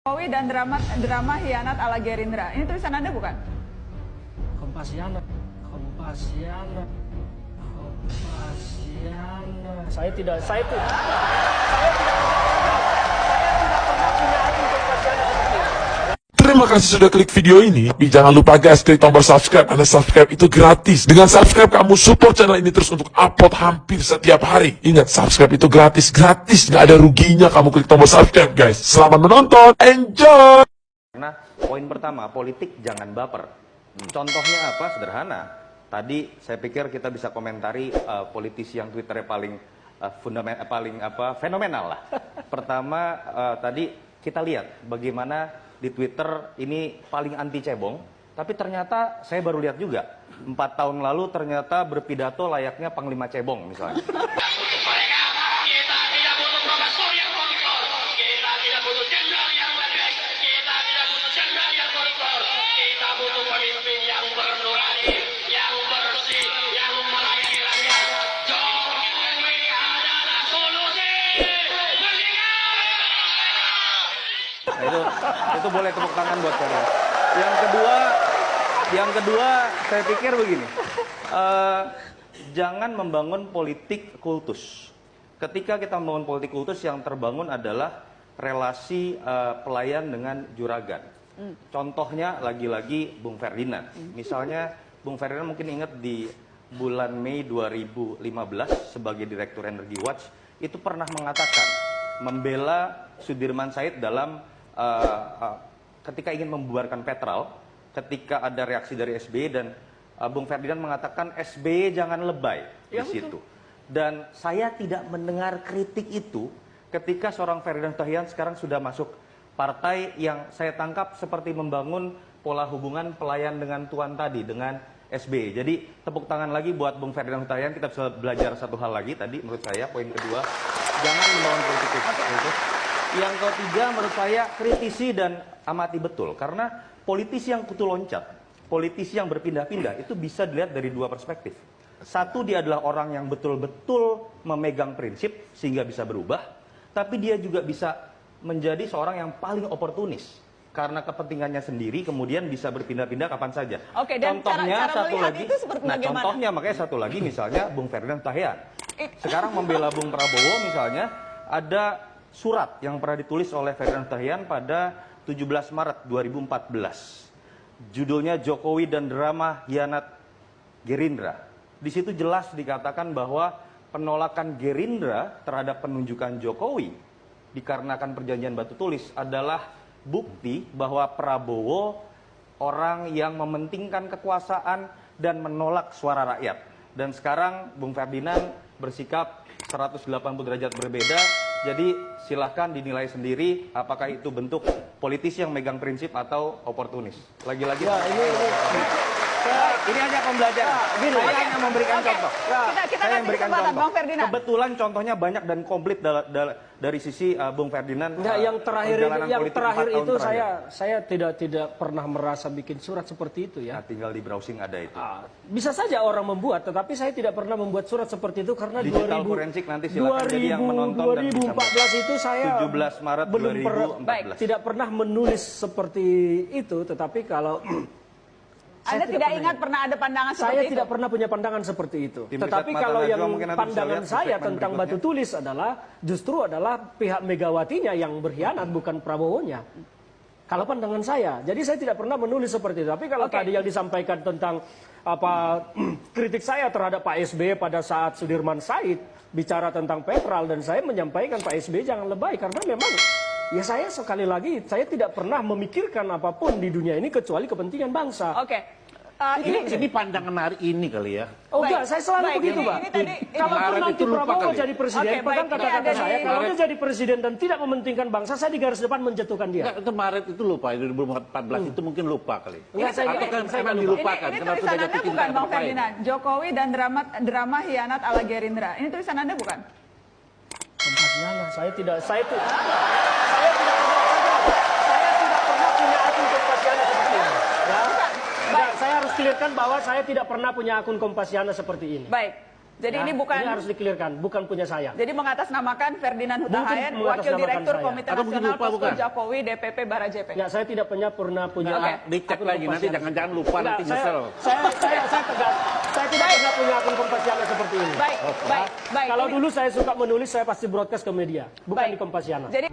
Jokowi dan drama hianat ala Gerindra. Ini tulisan Anda bukan? Kompasiana. Saya tidak pernah punya akun Kompasiana seperti ini. Terima kasih sudah klik video ini. Tapi jangan lupa guys, klik tombol subscribe. Karena subscribe itu gratis. Dengan subscribe kamu support channel ini terus untuk upload hampir setiap hari. Ingat, subscribe itu gratis. Nggak ada ruginya kamu klik tombol subscribe guys. Selamat menonton. Enjoy! Karena poin pertama, politik jangan baper. Contohnya apa? Sederhana. Tadi saya pikir kita bisa komentari politisi yang Twitternya paling fenomenal lah. Pertama, tadi kita lihat bagaimana di Twitter ini paling anti cebong, tapi ternyata saya baru lihat juga 4 tahun lalu ternyata berpidato layaknya Panglima Cebong misalnya. Nah, itu boleh tepuk tangan buat kalian. Yang kedua, saya pikir begini, jangan membangun politik kultus. Ketika kita membangun politik kultus, yang terbangun adalah relasi pelayan dengan juragan. Contohnya lagi-lagi Bung Ferdinand. Misalnya Bung Ferdinand mungkin ingat di bulan Mei 2015 sebagai Direktur Energy Watch itu pernah mengatakan membela Sudirman Said dalam ketika ingin membubarkan Petral, ketika ada reaksi dari SBY dan Bung Ferdinand mengatakan SBY jangan lebay di situ. Dan saya tidak mendengar kritik itu ketika seorang Ferdinand Huta-Heian sekarang sudah masuk partai yang saya tangkap seperti membangun pola hubungan pelayan dengan tuan tadi, dengan SBY. Jadi tepuk tangan lagi buat Bung Ferdinand Huta-Heian, kita bisa belajar satu hal lagi tadi menurut saya, poin kedua, jangan membangun politik kultus. Yang ketiga menurut saya kritisi dan amati betul, karena politisi yang kutu loncat, politisi yang berpindah-pindah itu bisa dilihat dari dua perspektif. Satu, dia adalah orang yang betul-betul memegang prinsip sehingga bisa berubah, tapi dia juga bisa menjadi seorang yang paling oportunis karena kepentingannya sendiri kemudian bisa berpindah-pindah kapan saja. Oke, dan contohnya cara satu lagi, itu seperti bagaimana? Contohnya makanya satu lagi misalnya Bung Ferdinand Huta-Heian. Sekarang membela Bung Prabowo misalnya, ada surat yang pernah ditulis oleh Ferdinand Huta-Heian pada 17 Maret 2014. Judulnya Jokowi dan Drama Hianat Gerindra. Di situ jelas dikatakan bahwa penolakan Gerindra terhadap penunjukan Jokowi dikarenakan perjanjian batu tulis adalah bukti bahwa Prabowo orang yang mementingkan kekuasaan dan menolak suara rakyat. Dan sekarang Bung Ferdinand bersikap 180 derajat berbeda. Jadi silahkan dinilai sendiri apakah itu bentuk politisi yang megang prinsip atau oportunis. Lagi-lagi ya, ini hanya pembelajaran. Saya hanya memberikan contoh. Kita Saya kasih memberikan kesempatan, contoh. Bang Ferdinand. Kebetulan contohnya banyak dan komplit dari sisi Bung Ferdinand. Enggak, yang terakhir itu terakhir. saya tidak pernah merasa bikin surat seperti itu ya. Nah, tinggal di browsing ada itu. Bisa saja orang membuat, tetapi saya tidak pernah membuat surat seperti itu karena Digital forensik nanti silakan jadi yang menonton dan bisa 2014 itu saya 17 Maret belum 2014. tidak pernah menulis seperti itu, tetapi kalau Anda tidak ingat pernah ada pandangan seperti saya itu? tidak pernah punya pandangan seperti itu. Tim Tetapi riset kalau Mata yang Najwa mungkin nanti bisa pandangan lihat di saya segmen tentang berikutnya. batu tulis justru adalah pihak Megawatinya yang berkhianat, bukan Prabowo-nya. Kalau pandangan saya, jadi saya tidak pernah menulis seperti itu. Tapi kalau tadi yang disampaikan tentang kritik saya terhadap Pak SBY pada saat Sudirman Said bicara tentang Petral, dan saya menyampaikan Pak SBY jangan lebay karena memang ya saya sekali lagi saya tidak pernah memikirkan apapun di dunia ini kecuali kepentingan bangsa. Oke. Ini pandangan hari ini kali ya. Oh enggak, saya selalu begitu, Pak. Kalaupun nanti Prabowo jadi presiden, pegang kata-kata saya, kalau dia jadi presiden dan tidak mementingkan bangsa, saya di garis depan menjatuhkan dia. Enggak, itu Maret itu lupa, 2014 itu mungkin lupa kali. Enggak, Atau kan emang dilupakan, Ini kenapa tulisan sudah Anda jatuh bukan, cinta Bang apa lain? Ferdinand. Jokowi dan drama hianat ala Gerindra. Ini tulisan Anda bukan? Kompasiana, saya tidak pernah punya akun Kompasiana seperti ini. Ya. Saya harus clearkan bahwa saya tidak pernah punya akun Kompasiana seperti ini. Baik. Jadi Ya, ini bukan harus dikelirkan, bukan punya saya. jadi mengatasnamakan Ferdinand Huta Mungkin Hayan, Wakil mengatasnamakan Direktur saya. Komite Atau mungkin Nasional lupa, Posko bukan? Jokowi DPP Barajepe. Ya, saya tidak pernah punya. Oke. Dicek akun lagi, nanti Kompasiana. jangan-jangan lupa, nanti Enggak, nyesel. Saya tidak pernah punya akun Kompasiana seperti ini. Baik, baik, baik. Kalau Ini- dulu saya suka menulis, saya pasti broadcast ke media, bukan Baik. di Kompasiana. Jadi